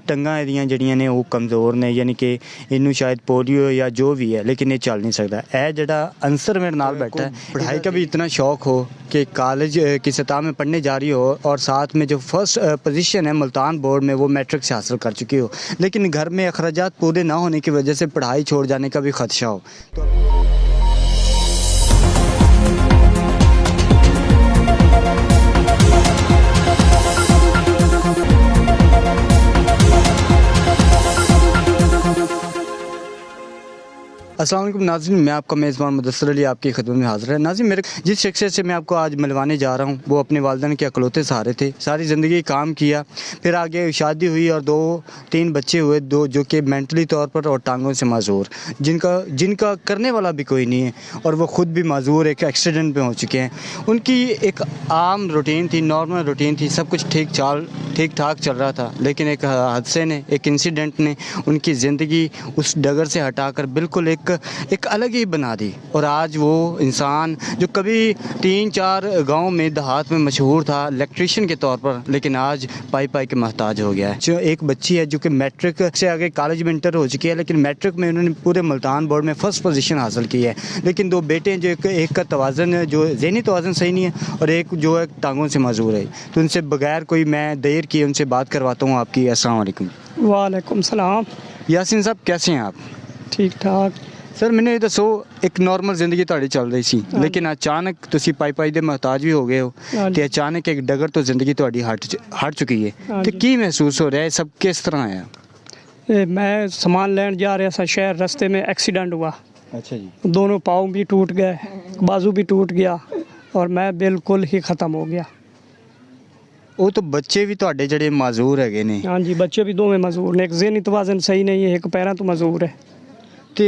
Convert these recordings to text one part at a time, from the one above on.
ਟੰਗਾਂ ਇਹਦੀਆਂ ਜਿਹੜੀਆਂ ਨੇ ਉਹ ਕਮਜ਼ੋਰ ਨੇ, ਯਾਨੀ ਕਿ ਇਹਨੂੰ ਸ਼ਾयद पोलियो या जो भी है, लेकिन ये चल नहीं सकता। ਇਹ ਜਿਹੜਾ अंसर मेरे नाल बैठा है, पढ़ाई का भी इतना शौक़ हो कि कॉलेज की सतह में पढ़ने जा रही हो और साथ में जो फर्स्ट पोजीशन है मुल्तान बोर्ड में वो मैट्रिक से हासिल कर चुकी हो, लेकिन घर में अखराजात पूरे ना होने की वजह से पढ़ाई छोड़ जाने का भी खदशा हो। तो अस्सलाम वालेकुम नाज़रीन, मैं आपका मेज़बान मुदस्सिर अली आपकी खिदमत में हाज़िर है। नाज़रीन, मेरे जिस शख्सियत से मैं आपको आज मिलवाने जा रहा हूँ वो अपने वालिदैन के अकलौते सहारे थे, सारी ज़िंदगी काम किया, फिर आगे शादी हुई और 2-3 बच्चे हुए, दो जो कि मेंटली तौर पर और टांगों से माजूर, जिनका करने वाला भी कोई नहीं है और वो ख़ुद भी माजूर एक एक्सीडेंट में हो चुके हैं। उनकी एक आम रूटीन थी, नॉर्मल रूटीन थी, सब कुछ ठीक ठाक चल रहा था, लेकिन एक हादसे ने, एक इंसिडेंट ने उनकी ज़िंदगी उस डगर से हटाकर बिल्कुल एक अलग ही बना दी। और आज वो इंसान जो कभी 3-4 गाँव में देहात में मशहूर था इलेक्ट्रीशियन के तौर पर, लेकिन आज पाई के मोहताज हो गया है। जो एक बच्ची है जो कि मैट्रिक से आगे कॉलेज में इंटर हो चुकी है, लेकिन मैट्रिक में उन्होंने पूरे मुल्तान बोर्ड में फ़र्स्ट पोजीशन हासिल की है, लेकिन 2 बेटे हैं जो एक का तवाज़न जो ज़हनी तवाज़न सही नहीं है और एक जो है टांगों से माजूर है। तो उनसे बगैर कोई मैं देर किए उनसे बात करवाता हूँ आपकी। अस्सलाम वालेकुम। वालेकुम सलाम। यासीन साहब कैसे हैं आप? ठीक ठाक। सर मैंने ये दसो, एक नॉर्मल जिंदगी ਤੁਹਾਡੀ ਚੱਲ ਰਹੀ ਸੀ, ਲੇਕਿਨ ਅਚਾਨਕ ਤੁਸੀਂ ਪਾਈ ਦੇ ਮੁਹਤਾਜ ਵੀ ਹੋ ਗਏ ਹੋ ਤੇ ਅਚਾਨਕ ਇੱਕ ਡਗਰ ਤੋਂ ਜ਼ਿੰਦਗੀ ਤੁਹਾਡੀ ਹਟ ਚੁੱਕੀ ਹੈ, ਤੇ ਕੀ ਮਹਿਸੂਸ ਹੋ ਰਿਹਾ ਹੈ? ਸਭ ਕਿਸ ਤਰ੍ਹਾਂ ਆਇਆ? मैं सामान लेने जा रहा था शहर, रास्ते में एक्सीडेंट हुआ। अच्छा जी। दोनों पाँव भी टूट गए, बाजू भी टूट गया और मैं बिल्कुल ही ख़त्म हो गया। ਉਹ ਤਾਂ ਬੱਚੇ ਵੀ ਤੁਹਾਡੇ ਜਿਹੜੇ ਮਾਜ਼ੂਰ ਹੈਗੇ ਨੇ? हाँ जी, बच्चे भी दोवें मजबूर ने, एक ज़हनी तवाज़न सही नहीं है, एक पैरों तो मजबूर है। ਤੇ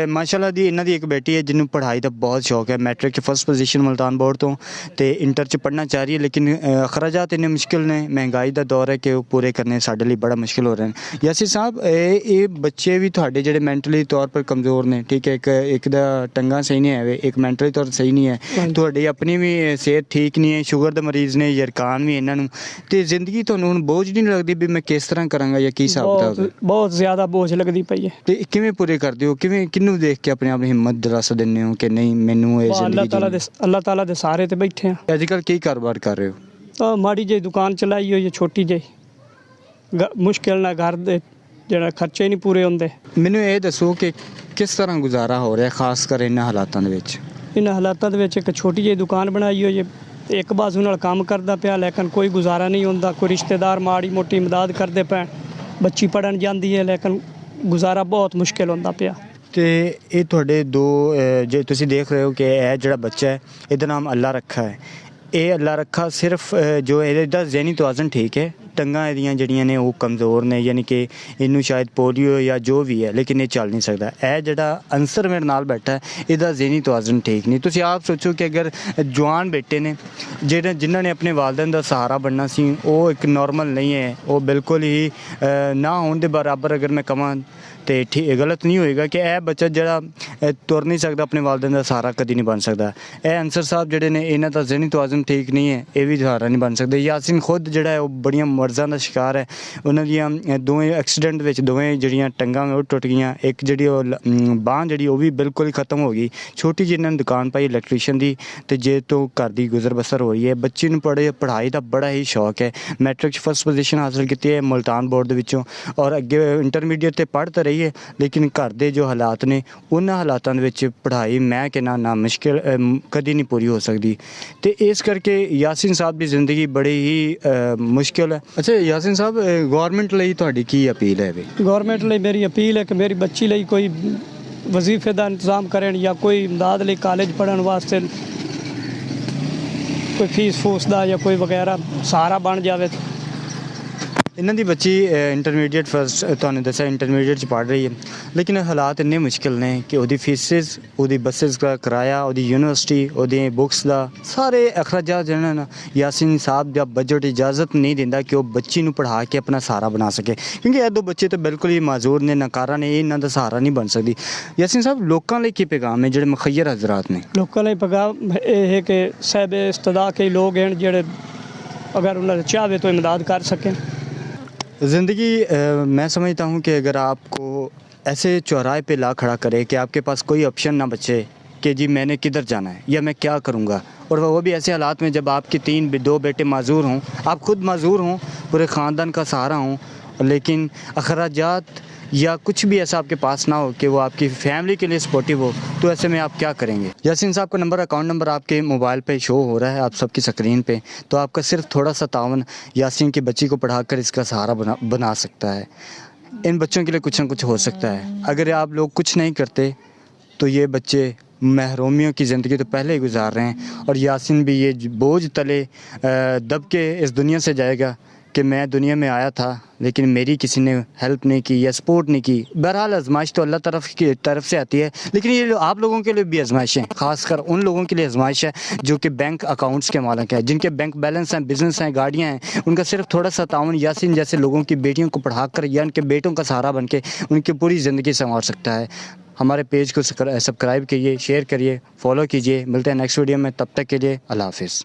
ਮਾਸ਼ਾਅੱਲਾ ਦੀ ਇਹਨਾਂ ਦੀ ਇੱਕ ਬੇਟੀ ਹੈ ਜਿਹਨੂੰ ਪੜ੍ਹਾਈ ਦਾ ਬਹੁਤ ਸ਼ੌਕ ਹੈ, ਮੈਟ੍ਰਿਕ 'ਚ ਫਸਟ ਪੋਜੀਸ਼ਨ ਮੁਲਤਾਨ ਬੋਰਡ ਤੋਂ, ਤੇ ਇੰਟਰ 'ਚ ਪੜ੍ਹਨਾ ਚਾਹ ਰਹੀ ਹੈ, ਲੇਕਿਨ ਅਖਰਾਜਾਤ ਇੰਨੇ ਮੁਸ਼ਕਿਲ ਨੇ, ਮਹਿੰਗਾਈ ਦਾ ਦੌਰ ਹੈ ਕਿ ਉਹ ਪੂਰੇ ਕਰਨੇ ਸਾਡੇ ਲਈ ਬੜਾ ਮੁਸ਼ਕਿਲ ਹੋ ਰਹੇ ਨੇ। ਯਾਸਿਰ ਸਾਹਿਬ, ਇਹ ਬੱਚੇ ਵੀ ਤੁਹਾਡੇ ਜਿਹੜੇ ਮੈਂਟਲੀ ਤੌਰ ਪਰ ਕਮਜ਼ੋਰ ਨੇ, ਠੀਕ ਹੈ, ਇੱਕ ਦਾ ਟੰਗਾਂ ਸਹੀ ਨਹੀਂ ਹੈ, ਇੱਕ ਮੈਂਟਲੀ ਤੌਰ ਸਹੀ ਨਹੀਂ ਹੈ, ਤੁਹਾਡੀ ਆਪਣੀ ਵੀ ਸਿਹਤ ਠੀਕ ਨਹੀਂ ਹੈ, ਸ਼ੂਗਰ ਦੇ ਮਰੀਜ਼ ਨੇ, ਯਰਕਾਨ ਵੀ ਇਹਨਾਂ ਨੂੰ, ਤੇ ਜ਼ਿੰਦਗੀ ਤੁਹਾਨੂੰ ਹੁਣ ਬੋਝ ਨਹੀਂ ਲੱਗਦੀ ਵੀ ਮੈਂ ਕਿਸ ਤਰ੍ਹਾਂ ਕਰਾਂਗਾ ਜਾਂ ਕੀ ਹਿਸਾਬ ਕਿਤਾਬ? ਬਹੁਤ ਜ਼ਿਆਦਾ ਬੋਝ ਲੱਗਦੀ ਪਈ ਹੈ। ਤੇ ਕਿਵੇਂ ਪੂਰੇ ਕਰਦੇ ਹੋ? ਕਿਵੇਂ ਕਿਹਨੂੰ ਦੇਖ ਕੇ ਆਪਣੇ ਆਪ ਨੂੰ ਹਿੰਮਤ ਦਿਲਾਸਾ ਦਿੰਦੇ ਹੋ ਕਿ ਨਹੀਂ ਮੈਨੂੰ ਇਹ ਜ਼ਿੰਦਗੀ? ਅੱਲਾਹ ਤਾਲਾ ਦੇ ਸਾਰੇ ਤੇ ਬੈਠੇ ਆ। ਅੱਜ ਕੱਲ੍ਹ ਕੀ ਕਾਰੋਬਾਰ ਕਰ ਰਹੇ ਹੋ? ਤਾਂ ਮਾੜੀ ਜਿਹੀ ਦੁਕਾਨ ਚਲਾਈ ਹੋਈ ਹੈ, ਛੋਟੀ ਜਿਹੀ, ਮੁਸ਼ਕਿਲ ਨਾਲ ਘਰ ਦੇ ਜਿਹੜਾ ਖਰਚੇ ਨਹੀਂ ਪੂਰੇ ਹੁੰਦੇ। ਮੈਨੂੰ ਇਹ ਦੱਸੋ ਕਿ ਕਿਸ ਤਰ੍ਹਾਂ ਗੁਜ਼ਾਰਾ ਹੋ ਰਿਹਾ ਖਾਸ ਕਰ ਇਹਨਾਂ ਹਾਲਾਤਾਂ ਦੇ ਵਿੱਚ? ਇਹਨਾਂ ਹਾਲਾਤਾਂ ਦੇ ਵਿੱਚ ਇੱਕ ਛੋਟੀ ਜਿਹੀ ਦੁਕਾਨ ਬਣਾਈ ਹੋਈ ਹੈ, ਇੱਕ ਬਾਜ਼ੂ ਨਾਲ ਕੰਮ ਕਰਦਾ ਪਿਆ, ਲੇਕਿਨ ਕੋਈ ਗੁਜ਼ਾਰਾ ਨਹੀਂ ਹੁੰਦਾ। ਕੋਈ ਰਿਸ਼ਤੇਦਾਰ ਮਾੜੀ ਮੋਟੀ ਮਦਦ ਕਰਦੇ ਪੈਣ, ਬੱਚੀ ਪੜ੍ਹਨ ਜਾਂਦੀ ਹੈ, ਲੇਕਿਨ ਗੁਜ਼ਾਰਾ ਬਹੁਤ ਮੁਸ਼ਕਿਲ ਹੁੰਦਾ ਪਿਆ। ਤੇ ਇਹ ਤੁਹਾਡੇ ਜੇ ਤੁਸੀਂ ਦੇਖ ਰਹੇ ਹੋ ਕਿ ਇਹ ਜਿਹੜਾ ਬੱਚਾ ਹੈ ਇਹਦਾ ਨਾਮ ਅੱਲਾ ਰੱਖਾ ਹੈ, ਇਹ ਅੱਲਾ ਰੱਖਾ ਸਿਰਫ ਜੋ ਇਹਦਾ ज़हनी तवाज़न ठीक है, ਟੰਗਾਂ ਇਹਦੀਆਂ ਜਿਹੜੀਆਂ ਨੇ ਉਹ ਕਮਜ਼ੋਰ ਨੇ, ਯਾਨੀ ਕਿ ਇਹਨੂੰ ਸ਼ਾਇਦ ਪੋਲੀਓ ਜਾਂ ਜੋ ਵੀ ਹੈ, ਲੇਕਿਨ ਇਹ ਚੱਲ ਨਹੀਂ ਸਕਦਾ। ਇਹ ਜਿਹੜਾ ਅੰਸਰ ਮੇਰੇ ਨਾਲ ਬੈਠਾ ਹੈ ਇਹਦਾ ज़हनी तवाज़न ਠੀਕ ਨਹੀਂ। ਤੁਸੀਂ ਆਪ ਸੋਚੋ ਕਿ ਅਗਰ ਜਵਾਨ ਬੇਟੇ ਨੇ ਜਿਨ੍ਹਾਂ ਨੇ ਆਪਣੇ ਵਾਲਿदैन ਦਾ ਸਹਾਰਾ ਬਣਨਾ ਸੀ, ਉਹ ਇੱਕ ਨੋਰਮਲ ਨਹੀਂ ਹੈ, ਉਹ ਬਿਲਕੁਲ ਹੀ ਨਾ ਹੋਣ ਦੇ ਬਰਾਬਰ ਅਗਰ ਮੈਂ ਕਹਾਂ ਤੇ ਗਲਤ ਨਹੀਂ ਹੋਏਗਾ ਕਿ ਇਹ ਬੱਚਾ ਜਿਹੜਾ ਤੁਰ ਨਹੀਂ ਸਕਦਾ, ਆਪਣੇ ਵਾਲਿदैन ਦਾ ਸਹਾਰਾ ਕਦੀ ਨਹੀਂ ਬਣ ਸਕਦਾ। ਇਹ ਅੰਸਰ ਸਾਹਿਬ ਜਿਹੜੇ ਨੇ ਇਹਨਾਂ ਦਾ ज़हनी तवाज़न ਠੀਕ ਨਹੀਂ ਹੈ, ਇਹ ਵੀ ਸਹਾਰਾ ਨਹੀਂ ਬਣ ਸਕਦੇ। ਯਾਸੀਨ ਖੁਦ ਜਿਹੜਾ ਹੈ ਉਹ ਬੜੀਆਂ ਮਰਜ਼ਾਂ ਦਾ ਸ਼ਿਕਾਰ ਹੈ, ਉਹਨਾਂ ਦੀਆਂ ਦੋਵੇਂ ਐਕਸੀਡੈਂਟ ਵਿੱਚ ਦੋਵੇਂ ਜਿਹੜੀਆਂ ਟੰਗਾਂ ਉਹ ਟੁੱਟ ਗਈਆਂ, ਇੱਕ ਜਿਹੜੀ ਉਹ ਬਾਂਹ ਜਿਹੜੀ ਉਹ ਵੀ ਬਿਲਕੁਲ ਹੀ ਖਤਮ ਹੋ ਗਈ। ਛੋਟੀ ਜਿਹੀ ਇਹਨਾਂ ਨੇ ਦੁਕਾਨ ਪਾਈ ਇਲੈਕਟ੍ਰੀਸ਼ੀਅਨ ਦੀ, ਤੇ ਜੇ ਤੋਂ ਘਰ ਦੀ ਗੁਜ਼ਰ ਬਸਰ ਹੋ ਰਹੀ ਹੈ। ਬੱਚੀ ਨੂੰ ਪੜ੍ਹਾਈ ਦਾ ਬੜਾ ਹੀ ਸ਼ੌਕ ਹੈ, ਮੈਟ੍ਰਿਕ 'ਚ ਫਸਟ ਪੋਜੀਸ਼ਨ ਹਾਸਿਲ ਕੀਤੀ ਹੈ ਮੁਲਤਾਨ ਬੋਰਡ ਦੇ ਵਿੱਚੋਂ, ਔਰ ਅੱਗੇ ਇੰਟਰਮੀਡੀਏਟ 'ਤੇ ਪੜ੍ਹ ਤਾਂ ਰਹੀ ਹੈ, ਲੇਕਿਨ ਘਰ ਦੇ ਜੋ ਹਾਲਾਤ ਨੇ ਉਹਨਾਂ ਹਾਲਾਤਾਂ ਦੇ ਵਿੱਚ ਪੜ੍ਹਾਈ ਮੈਂ ਕਹਿੰਦਾ ਨਾ ਮੁਸ਼ਕਿਲ ਕਦੀ ਨਹੀਂ ਪੂਰੀ ਹੋ ਸਕਦੀ। ਤੇ ਇਸ ਕਰਕੇ ਯਾਸੀਨ ਸਾਹਿਬ ਦੀ ਜ਼ਿੰਦਗੀ ਬੜੀ ਹੀ ਮੁਸ਼ਕਿਲ ਹੈ। ਅੱਛਾ ਯਾਸੀਨ ਸਾਹਿਬ, ਗੌਰਮੈਂਟ ਲਈ ਤੁਹਾਡੀ ਕੀ ਅਪੀਲ ਹੈ? ਗੌਰਮੈਂਟ ਲਈ ਮੇਰੀ ਅਪੀਲ ਹੈ ਕਿ ਮੇਰੀ ਬੱਚੀ ਲਈ ਕੋਈ ਵਜ਼ੀਫੇ ਦਾ ਇੰਤਜ਼ਾਮ ਕਰਨ ਜਾਂ ਕੋਈ ਇਮਦਾਦ ਲਈ ਕਾਲਜ ਪੜ੍ਹਨ ਵਾਸਤੇ ਕੋਈ ਫੀਸ ਫੂਸ ਦਾ ਜਾਂ ਕੋਈ ਵਗੈਰਾ ਸਹਾਰਾ ਬਣ ਜਾਵੇ। ਇਹਨਾਂ ਦੀ ਬੱਚੀ ਇੰਟਰਮੀਡੀਏਟ ਫਸਟ ਤੁਹਾਨੂੰ ਦੱਸਿਆ ਇੰਟਰਮੀਡੀਏਟ 'ਚ ਪੜ੍ਹ ਰਹੀ ਹੈ, ਲੇਕਿਨ ਹਾਲਾਤ ਇੰਨੇ ਮੁਸ਼ਕਿਲ ਨੇ ਕਿ ਉਹਦੀ ਫੀਸਿਸ, ਉਹਦੀ ਬੱਸਿਸ ਦਾ ਕਿਰਾਇਆ, ਉਹਦੀ ਯੂਨੀਵਰਸਿਟੀ, ਉਹਦੀਆਂ ਬੁੱਕਸ ਦਾ ਸਾਰੇ ਅਖਰਾਜਾਤ ਜਿਹੜੇ ਨੇ ਯਾਸੀਨ ਸਾਹਿਬ ਦਾ ਬਜਟ ਇਜਾਜ਼ਤ ਨਹੀਂ ਦਿੰਦਾ ਕਿ ਉਹ ਬੱਚੀ ਨੂੰ ਪੜ੍ਹਾ ਕੇ ਆਪਣਾ ਸਹਾਰਾ ਬਣਾ ਸਕੇ, ਕਿਉਂਕਿ ਇਹ ਦੋ ਬੱਚੇ ਤਾਂ ਬਿਲਕੁਲ ਹੀ ਮਾਜ਼ੂਰ ਨੇ, ਨਕਾਰਾ ਨੇ, ਇਹਨਾਂ ਦਾ ਸਹਾਰਾ ਨਹੀਂ ਬਣ ਸਕਦੀ। ਯਾਸੀਨ ਸਾਹਿਬ, ਲੋਕਾਂ ਲਈ ਕੀ ਪੈਗਾਮ ਹੈ ਜਿਹੜੇ ਮੁਖੱਯਰ ਹਜ਼ਰਾਤ ਨੇ? ਲੋਕਾਂ ਲਈ ਪੈਗਾਮ ਇਹ ਹੈ ਕਿ ਸਾਹਿਬ ਇਸਤਦਾ ਕਈ ਲੋਕ ਹਨ ਜਿਹੜੇ ਅਗਰ ਉਹਨਾਂ ਚਾਹਵੇ ਤਾਂ ਇਮਦਾਦ ਕਰ ਸਕਣ। زندگی میں سمجھتا ہوں کہ اگر آپ کو ایسے چوراہے پہ لا کھڑا کرے کہ آپ کے پاس کوئی آپشن نہ بچے کہ جی میں نے کدھر جانا ہے یا میں کیا کروں گا، اور وہ بھی ایسے حالات میں جب آپ کے دو بیٹے معذور ہوں، آپ خود معذور ہوں، پورے خاندان کا سہارا ہوں، لیکن اخراجات یا کچھ بھی ایسا آپ کے پاس نہ ہو کہ وہ آپ کی فیملی کے لیے سپورٹیو ہو، تو ایسے میں آپ کیا کریں گے؟ یاسین صاحب کا اکاؤنٹ نمبر آپ کے موبائل پہ شو ہو رہا ہے، آپ سب کی اسکرین پہ، تو آپ کا صرف تھوڑا سا تعاون یاسین کی بچی کو پڑھا کر اس کا سہارا بنا سکتا ہے۔ ان بچوں کے لیے کچھ نہ کچھ ہو سکتا ہے۔ اگر آپ لوگ کچھ نہیں کرتے تو یہ بچے محرومیوں کی زندگی تو پہلے ہی گزار رہے ہیں، اور یاسین بھی یہ بوجھ تلے دب کے اس دنیا سے جائے گا کہ میں دنیا میں آیا تھا لیکن میری کسی نے ہیلپ نہیں کی یا سپورٹ نہیں کی۔ بہرحال آزمائش تو اللہ کی طرف سے آتی ہے، لیکن یہ آپ لوگوں کے لیے بھی آزمائش ہے، خاص کر ان لوگوں کے لیے آزمائش ہے جو کہ بینک اکاؤنٹس کے مالک ہیں، جن کے بینک بیلنس ہیں، بزنس ہیں، گاڑیاں ہیں۔ ان کا صرف تھوڑا سا تعاون یاسین جیسے لوگوں کی بیٹیوں کو پڑھا کر یا ان کے بیٹوں کا سہارا بن کے ان کی پوری زندگی سنوار سکتا ہے۔ ہمارے پیج کو سبسکرائب کیجیے، شیئر کریے، فالو کیجیے۔ ملتے ہیں نیکسٹ ویڈیو میں، تب تک کے لیے اللہ حافظ۔